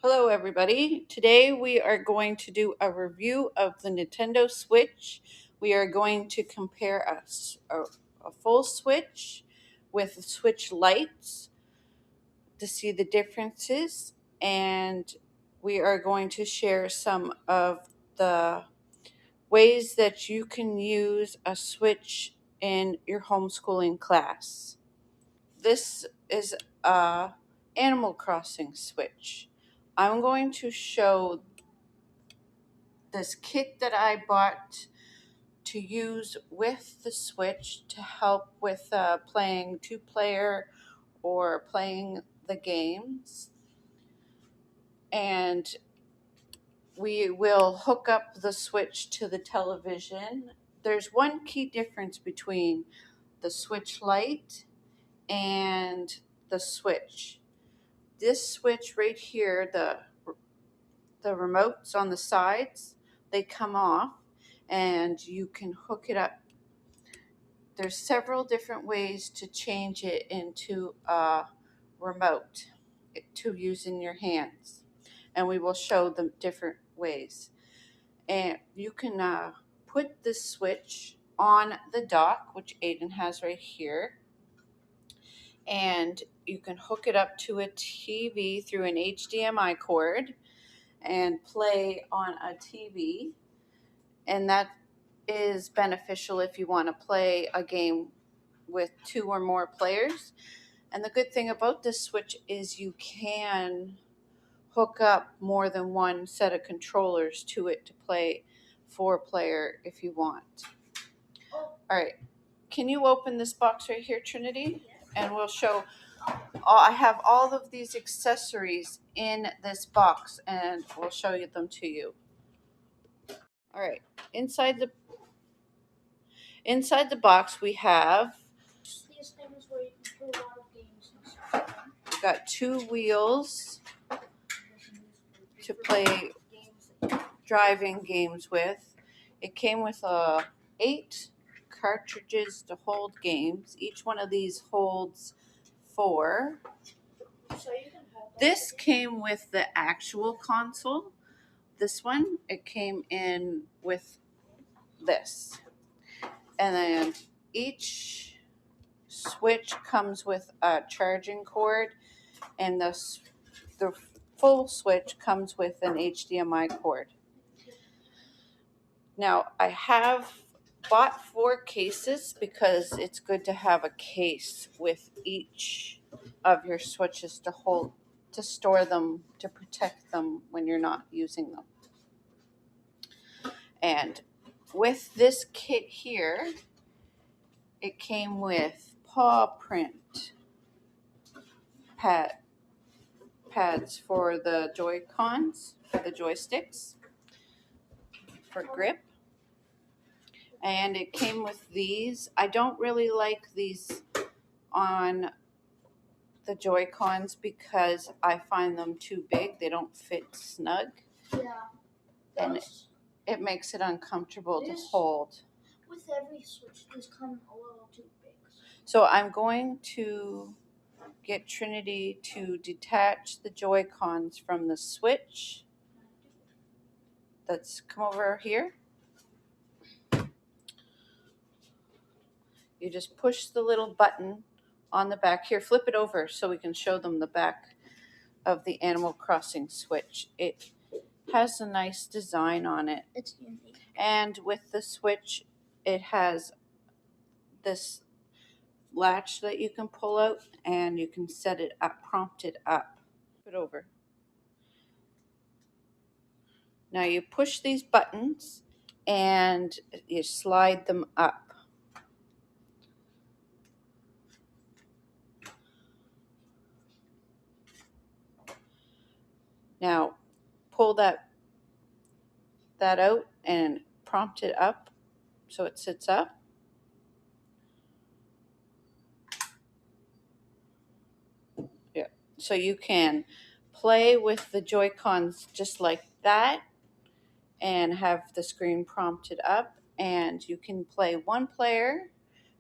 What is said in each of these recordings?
Hello everybody. Today we are going to do a review of the Nintendo Switch. We are going to compare a full Switch with the Switch Lite to see the differences, and we are going to share some of the ways that you can use a Switch in your homeschooling class. This is a Animal Crossing Switch. I'm going to show this kit that I bought to use with the Switch to help with playing two-player or playing the games. And we will hook up the Switch to the television. There's one key difference between the Switch Lite and the Switch. This Switch right here, the remotes on the sides, they come off and you can hook it up. There's several different ways to change it into a remote to use in your hands, and we will show the different ways. And you can put this Switch on the dock, which Aiden has right here, and you can hook it up to a TV through an HDMI cord and play on a TV, and that is beneficial if you want to play a game with two or more players. And the good thing about this Switch is you can hook up more than one set of controllers to it to play 4-player if you want. All right, can you open this box right here, Trinity? And we'll show. I have all of these accessories in this box, and we'll show them to you. All right, inside the box we have these things where you can put a lot of games and stuff. we've got 2 wheels to play driving games with. It came with 8 cartridges to hold games. Each one of these holds 4. So you can hold This came with the actual console. This one, it came in with this. And then each Switch comes with a charging cord, and the full Switch comes with an HDMI cord. Now, I have bought 4 cases because it's good to have a case with each of your Switches to store them, to protect them when you're not using them. And with this kit here, it came with paw print pads for the Joy-Cons, for the joysticks, for grip. And it came with these. I don't really like these on the Joy-Cons because I find them too big. They don't fit snug. Yeah. And it makes it uncomfortable to hold. With every Switch, these come a little too big. So I'm going to get Trinity to detach the Joy-Cons from the Switch. Let's come over here. You just push the little button on the back. Here, flip it over so we can show them the back of the Animal Crossing Switch. It has a nice design on it. It's unique. And with the Switch, it has this latch that you can pull out, and you can set it up, prompt it up. Flip it over. Now you push these buttons and you slide them up. Now pull that out and prompt it up so it sits up. Yeah. So you can play with the Joy-Cons just like that and have the screen prompted up, and you can play 1 player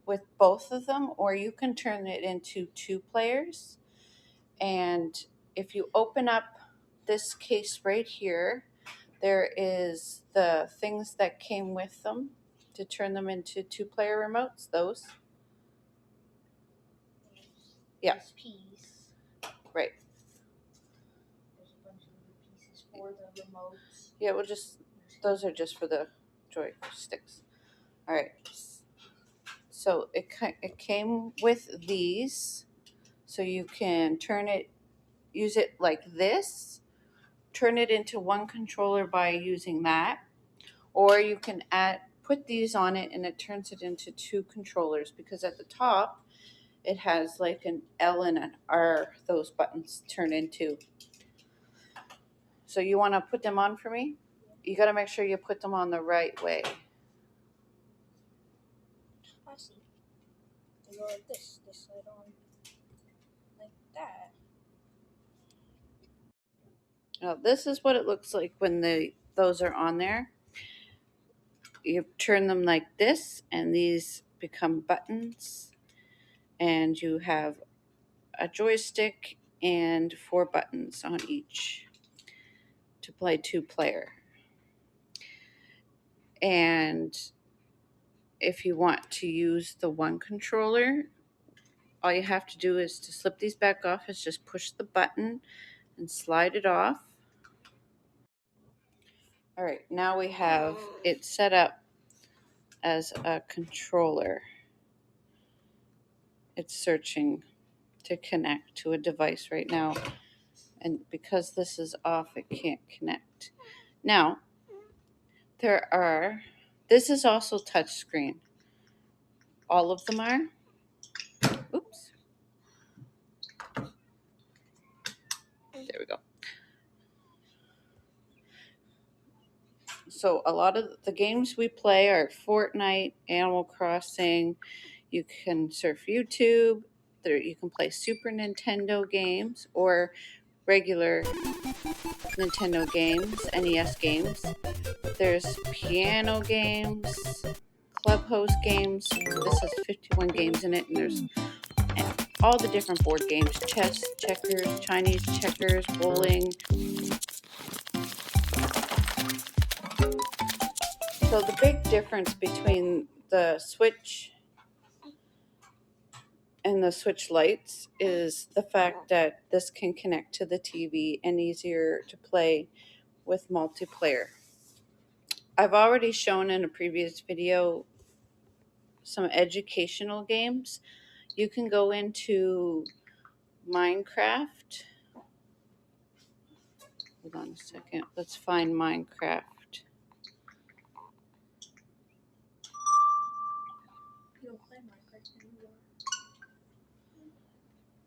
with both of them, or you can turn it into 2 players. And if you open up this case right here, there is the things that came with them to turn them into 2-player remotes. Those. Yeah. This piece. Right. There's a bunch of little pieces for the remotes. Yeah, those are just for the joysticks. All right. So it came with these, so you can use it like this, turn it into one controller by using that, or you can put these on it and it turns it into 2 controllers, because at the top it has like an L and an R those buttons turn into. So you want to put them on for me? You got to make sure you put them on the right way. I see. They go like this. This side on. Like that. Now, this is what it looks like when those are on there. You turn them like this, and these become buttons, and you have a joystick and 4 buttons on each to play 2-player. And if you want to use the one controller, all you have to do is to slip these back off is just push the button and slide it off. All right, now we have it set up as a controller. It's searching to connect to a device right now, and because this is off, it can't connect. Now, this is also touchscreen. All of them are. Oops. There we go. So a lot of the games we play are Fortnite, Animal Crossing. You can surf YouTube. You can play Super Nintendo games or regular Nintendo games, NES games. There's piano games, club host games. This has 51 games in it, and there's all the different board games: chess, checkers, Chinese checkers, bowling. So the big difference between the Switch and the Switch Lites is the fact that this can connect to the TV and easier to play with multiplayer. I've already shown in a previous video some educational games. You can go into Minecraft. Hold on a second. Let's find Minecraft. You don't play Minecraft anymore.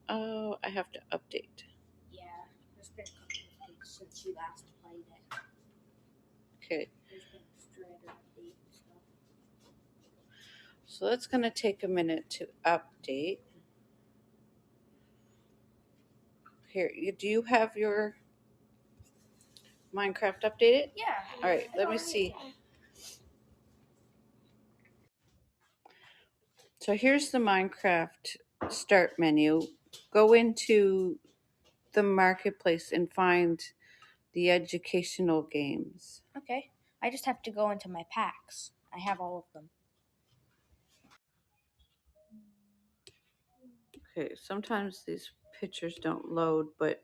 Oh, I have to update. Yeah, there's been a couple of updates since you last played it. Okay. There's been a Strider update and stuff. So that's going to take a minute to update. Here, do you have your Minecraft updated? Yeah. All right, let me see. So here's the Minecraft start menu. Go into the marketplace and find the educational games. Okay. I just have to go into my packs. I have all of them. Okay, sometimes these pictures don't load, but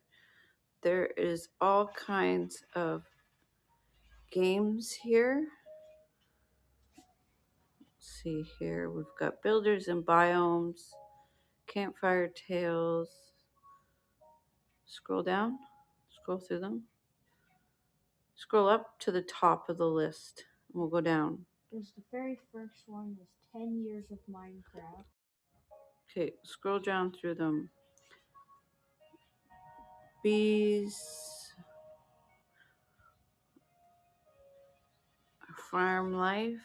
there is all kinds of games here. Let's see here, we've got builders and biomes, campfire tales. Scroll down, scroll through them. Scroll up to the top of the list, and we'll go down. There's the very first one is 10 years of Minecraft. Okay, scroll down through them. Bees, farm life,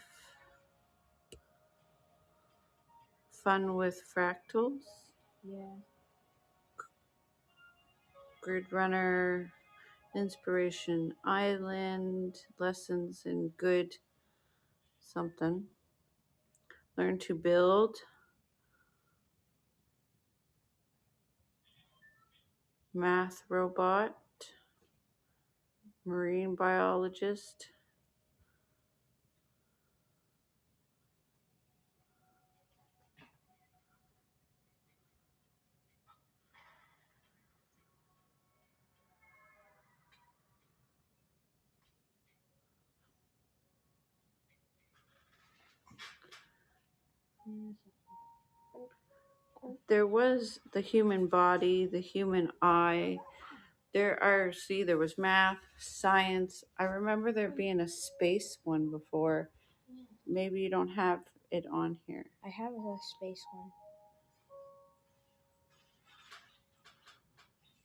fun with fractals, Yeah. grid runner, inspiration island, lessons in good something, learn to build, math robot, marine biologist. There was the human body, the human eye. There was math, science. I remember there being a space one before. Maybe you don't have it on here. I have a space one.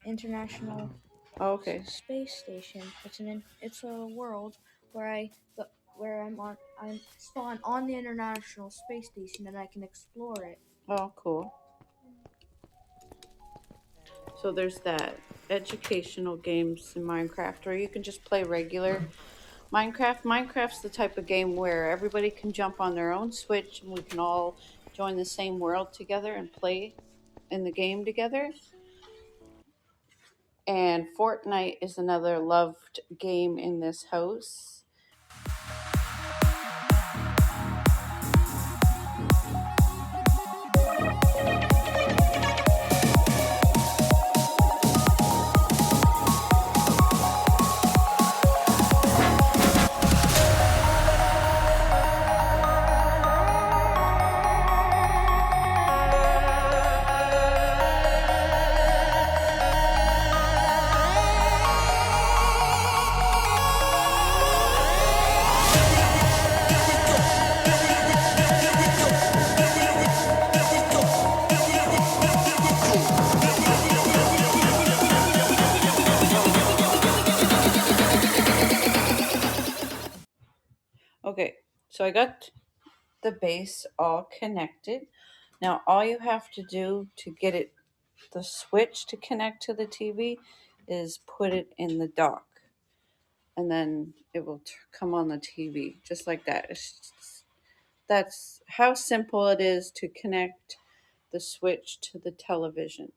International Oh, okay. Space Station. It's a world where I'm spawned on the International Space Station and I can explore it. Oh, cool. So there's that. Educational games in Minecraft, or you can just play regular Minecraft. Minecraft's the type of game where everybody can jump on their own Switch and we can all join the same world together and play in the game together. And Fortnite is another loved game in this house. Okay, so I got the base all connected. Now all you have to do to get it the switch to connect to the TV is put it in the dock, and then it will come on the TV just like that. That's how simple it is to connect the switch to the television.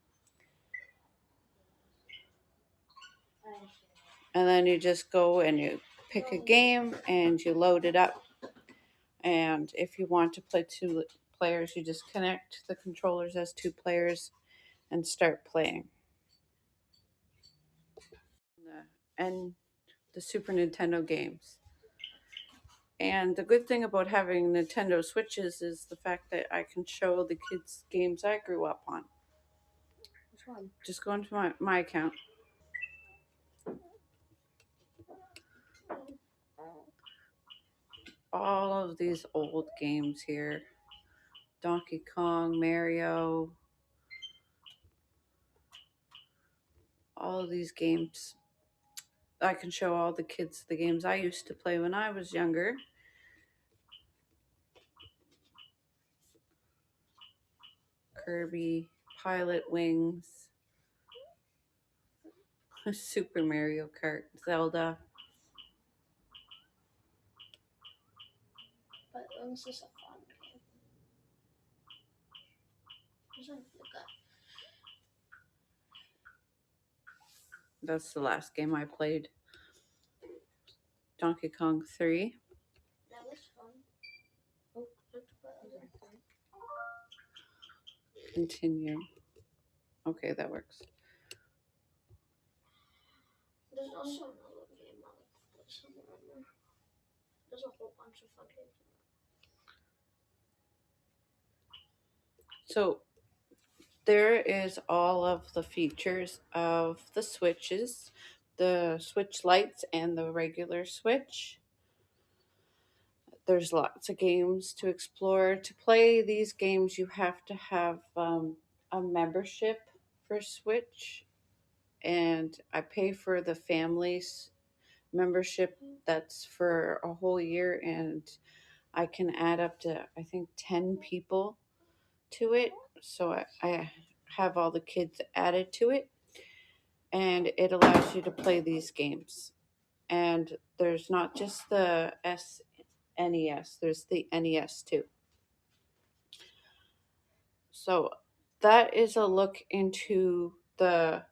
And then you just go and you pick a game and you load it up. And if you want to play two players, you just connect the controllers as two players and start playing. And the Super Nintendo games. And the good thing about having Nintendo Switches is the fact that I can show the kids games I grew up on. Which one? Just go into my account. All of these old games here. Donkey Kong, Mario, all of these games. I can show all the kids the games I used to play when I was younger. Kirby, Pilot Wings, Super Mario Kart, Zelda. But this is a fun game. That's the last game I played. Donkey Kong 3. That was fun. Oh, Continue. Okay, that works. there's also another game I like to play somewhere on there. There's a whole bunch of fun games. So there is all of the features of the switches, the switch lights and the regular switch. There's lots of games to explore. To play these games, you have to have a membership for Switch, and I pay for the family's membership. That's for a whole year, and I can add up to, I think, 10 people to it. So I have all the kids added to it, and it allows you to play these games. And there's not just the SNES, there's the NES too. So that is a look into the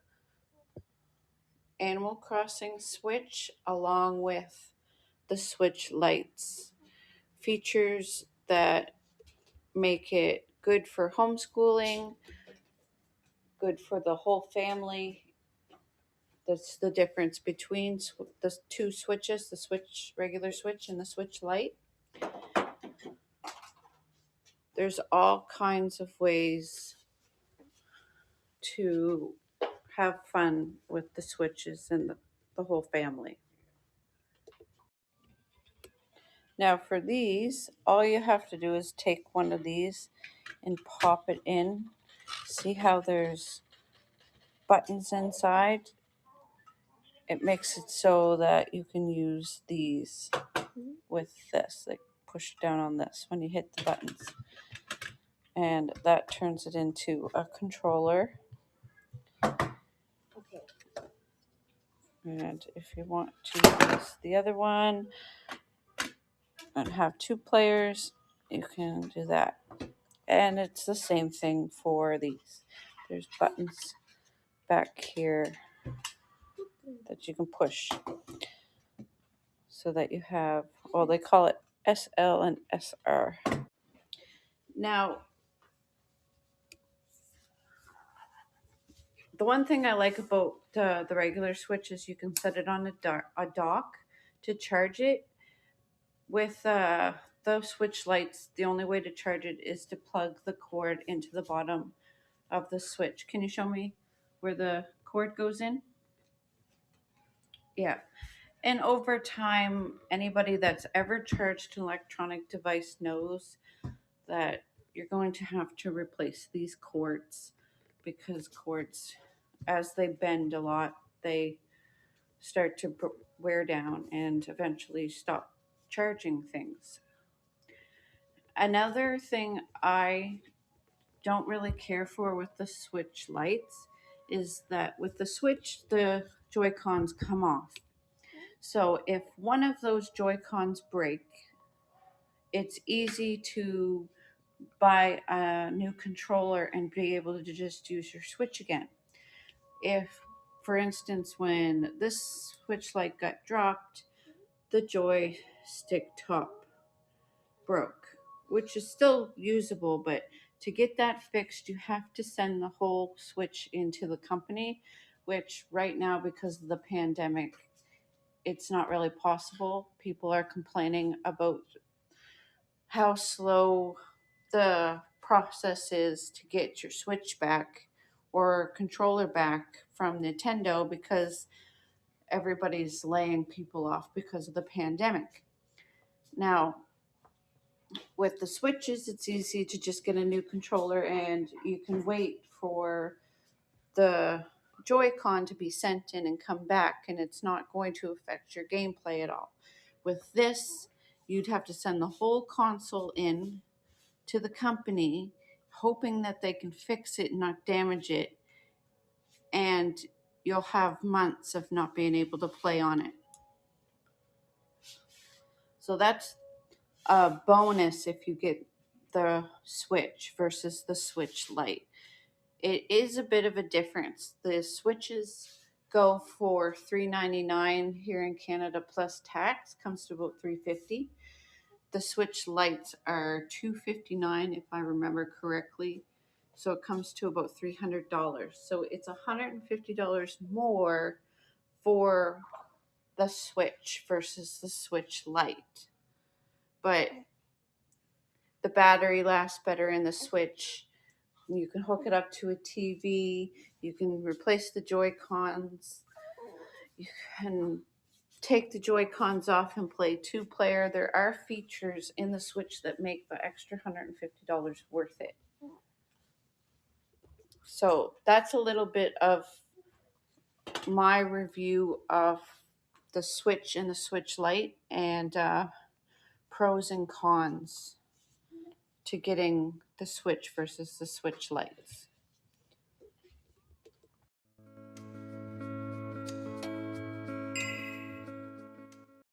Animal Crossing Switch along with the Switch Lites. Features that make it good for homeschooling, good for the whole family. That's the difference between the two switches, the Switch regular Switch and the Switch Lite. There's all kinds of ways to have fun with the Switches and the whole family. Now for these, all you have to do is take one of these and pop it in. See how there's buttons inside? It makes it so that you can use these with this, like push down on this when you hit the buttons. And that turns it into a controller. Okay. And if you want to use the other one and have two players, you can do that. And it's the same thing for these. There's buttons back here that you can push so that you have, well, they call it SL and SR. Now, the one thing I like about the regular Switch is you can set it on a dock to charge it. With the Switch Lites, the only way to charge it is to plug the cord into the bottom of the Switch. Can you show me where the cord goes in? Yeah. And over time, anybody that's ever charged an electronic device knows that you're going to have to replace these cords because cords, as they bend a lot, they start to wear down and eventually stop charging things. Another thing I don't really care for with the Switch Lites is that with the Switch, the Joy-Cons come off. So if one of those Joy-Cons break, it's easy to buy a new controller and be able to just use your Switch again. If, for instance, when this Switch Lite got dropped, the joystick top broke, which is still usable, but to get that fixed, you have to send the whole Switch into the company, which right now, because of the pandemic, it's not really possible. People are complaining about how slow the process is to get your Switch back or controller back from Nintendo because everybody's laying people off because of the pandemic. Now, with the Switches, it's easy to just get a new controller and you can wait for the Joy-Con to be sent in and come back, and it's not going to affect your gameplay at all. With this, you'd have to send the whole console in to the company, hoping that they can fix it and not damage it, and you'll have months of not being able to play on it. So that's a bonus if you get the Switch versus the Switch Lite. It is a bit of a difference. The Switches go for $399 here in Canada plus tax, comes to about $350. The Switch Lites are $259 if I remember correctly. So it comes to about $300. So it's $150 more for the Switch versus the Switch Lite. But the battery lasts better in the Switch. You can hook it up to a TV. You can replace the Joy-Cons. You can take the Joy-Cons off and play two-player. There are features in the Switch that make the extra $150 worth it. So that's a little bit of my review of the Switch and the Switch Lite and pros and cons to getting the Switch versus the Switch Lites.